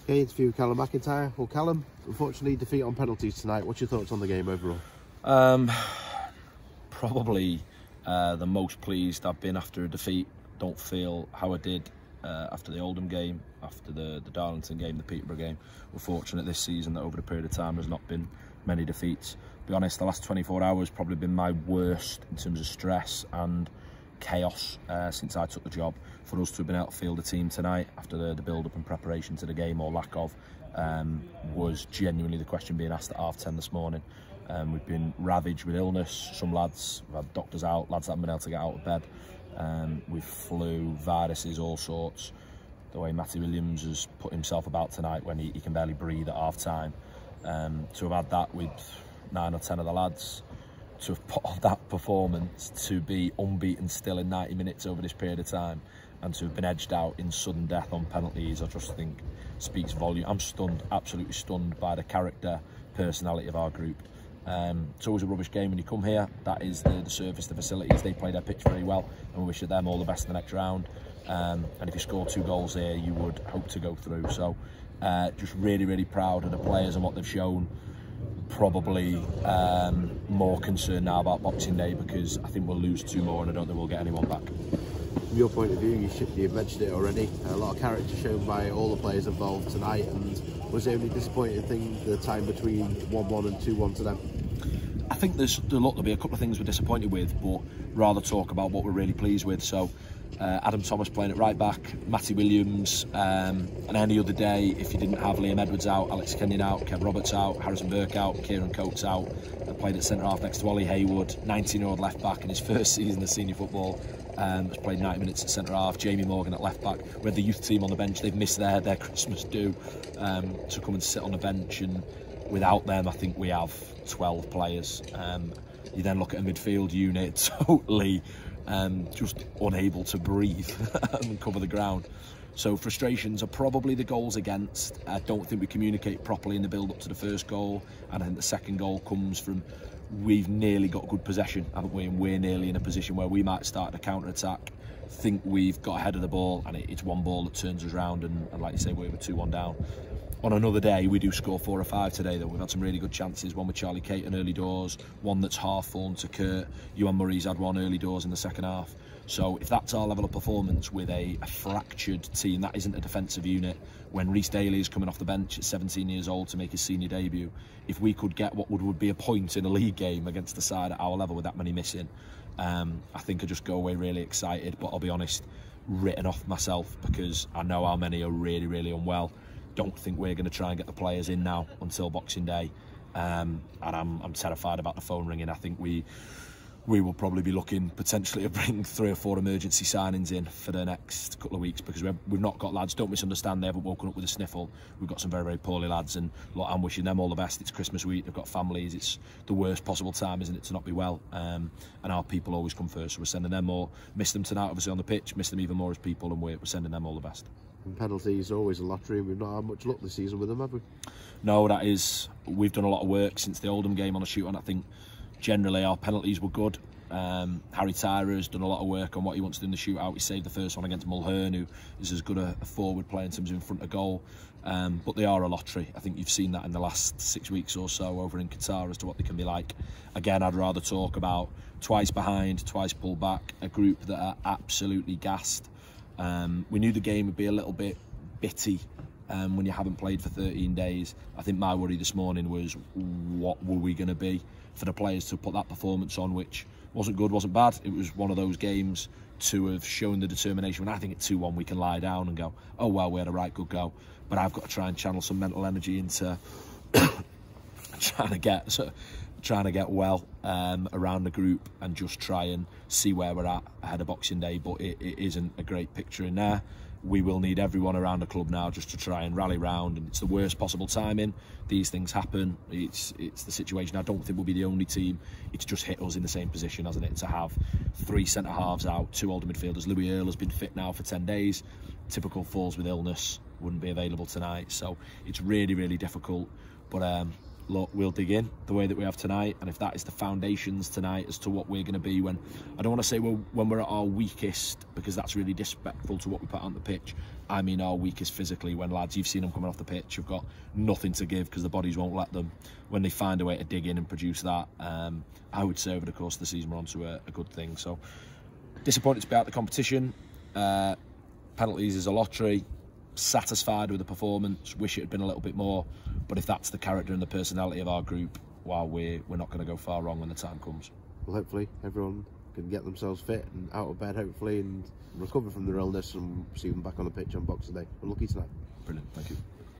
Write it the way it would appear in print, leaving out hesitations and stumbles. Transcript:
Okay, interview with Calum McIntyre. Well, Calum, unfortunately, defeat on penalties tonight. What's your thoughts on the game overall? Probably the most pleased I've been after a defeat. Don't feel how I did after the Oldham game, after the Darlington game, the Peterborough game. We're fortunate this season that over the period of time there's not been many defeats. To be honest, the last 24 hours probably been my worst in terms of stress and chaos since I took the job. For us to have been able to field a team tonight after the build-up and preparation to the game, or lack of, was genuinely the question being asked at 10:30 this morning. We've been ravaged with illness. Some lads, we've had doctors out, lads haven't been able to get out of bed. With flu, viruses, all sorts. The way Matty Williams has put himself about tonight when he can barely breathe at half-time. To have had that with 9 or 10 of the lads, to have put on that performance, to be unbeaten still in 90 minutes over this period of time, and to have been edged out in sudden death on penalties, I just think speaks volume. I'm stunned, absolutely stunned by the character, personality of our group. It's always a rubbish game when you come here. That is the surface, the facilities. They play their pitch very well, and we wish them all the best in the next round. And if you score 2 goals here, you would hope to go through. So just really, really proud of the players and what they've shown. Probably more concerned now about Boxing Day, because I think we'll lose 2 more and I don't think we'll get anyone back. From your point of view, you've mentioned it already, a lot of character shown by all the players involved tonight, and was the only disappointing thing the time between 1-1 and 2-1 to them? I think there'll be a couple of things we're disappointed with, but rather talk about what we're really pleased with. So Adam Thomas playing at right back, Matty Williams, and any other day, if you didn't have Liam Edwards out, Alex Kenyon out, Kev Roberts out, Harrison Burke out, Kieran Coates out, played at centre half next to Ollie Hayward, 19-year-old left back in his first season of senior football, has played 90 minutes at centre half. Jamie Morgan at left back. We had the youth team on the bench. They've missed their Christmas due to come and sit on the bench, and without them I think we have 12 players. You then look at a midfield unit totally just unable to breathe and cover the ground. So frustrations are probably the goals against. I don't think we communicate properly in the build up to the first goal, and I think the second goal comes from we've nearly got good possession, haven't we, and we're nearly in a position where we might start a counter-attack, think we've got ahead of the ball, and it's one ball that turns us round, and like you say, we're 2-1 down. On another day, we do score 4 or 5 today, though. We've had some really good chances, one with Charlie Caton early doors, one that's half fallen to Kurt. Ewan Murray's had one early doors in the second half. So if that's our level of performance with a fractured team, that isn't a defensive unit, when Rhys Daly is coming off the bench at 17 years old to make his senior debut, if we could get what would be a point in a league game against the side at our level with that many missing, I think I'd just go away really excited. But I'll be honest, written off myself, because I know how many are really, really unwell. Don't think we're going to try and get the players in now until Boxing Day, and I'm terrified about the phone ringing. I think we will probably be looking potentially to bring 3 or 4 emergency signings in for the next couple of weeks, because we've not got lads, don't misunderstand, they haven't woken up with a sniffle. We've got some very, very poorly lads, and look, I'm wishing them all the best. It's Christmas week, they've got families, it's the worst possible time, isn't it, to not be well, and our people always come first, so we're sending them all. Miss them tonight obviously on the pitch, miss them even more as people, and we're sending them all the best. And penalties are always a lottery, and we've not had much luck this season with them, have we? No, we've done a lot of work since the Oldham game on a shootout. I think generally our penalties were good. Harry Tyrer has done a lot of work on what he wants to do in the shootout. He saved the first one against Mulhern, who is as good a forward player in terms of in front of goal. But they are a lottery. I think you've seen that in the last 6 weeks or so over in Qatar as to what they can be like. Again, I'd rather talk about twice behind, twice pulled back, a group that are absolutely gassed. We knew the game would be a little bit bitty when you haven't played for 13 days. I think my worry this morning was, what were we going to be for the players to put that performance on, which wasn't good, wasn't bad. It was one of those games to have shown the determination. When I think at 2-1 we can lie down and go, oh well, we had a right good go. But I've got to try and channel some mental energy into trying to get well around the group and just try and see where we're at ahead of Boxing Day. But it isn't a great picture in there. We will need everyone around the club now just to try and rally round, and it's the worst possible timing. These things happen. It's the situation. I don't think we'll be the only team. It's just hit us in the same position, hasn't it, to have 3 centre halves out, 2 older midfielders. Louis Earle has been fit now for 10 days. Typical falls with illness, wouldn't be available tonight. So it's really, really difficult. But look, we'll dig in the way that we have tonight, and if that is the foundations tonight as to what we're going to be when, I don't want to say when we're at our weakest, because that's really disrespectful to what we put on the pitch. I mean our weakest physically, when lads, you've seen them coming off the pitch, have got nothing to give because the bodies won't let them. When they find a way to dig in and produce that, I would say over the course of the season we're onto a good thing. So disappointed to be out of the competition. Penalties is a lottery. Satisfied with the performance, wish it had been a little bit more, but if that's the character and the personality of our group, well, we're not going to go far wrong when the time comes. Well, hopefully everyone can get themselves fit and out of bed, hopefully, and recover from their illness and see them back on the pitch on Boxing Day. We're lucky tonight. Brilliant, thank you.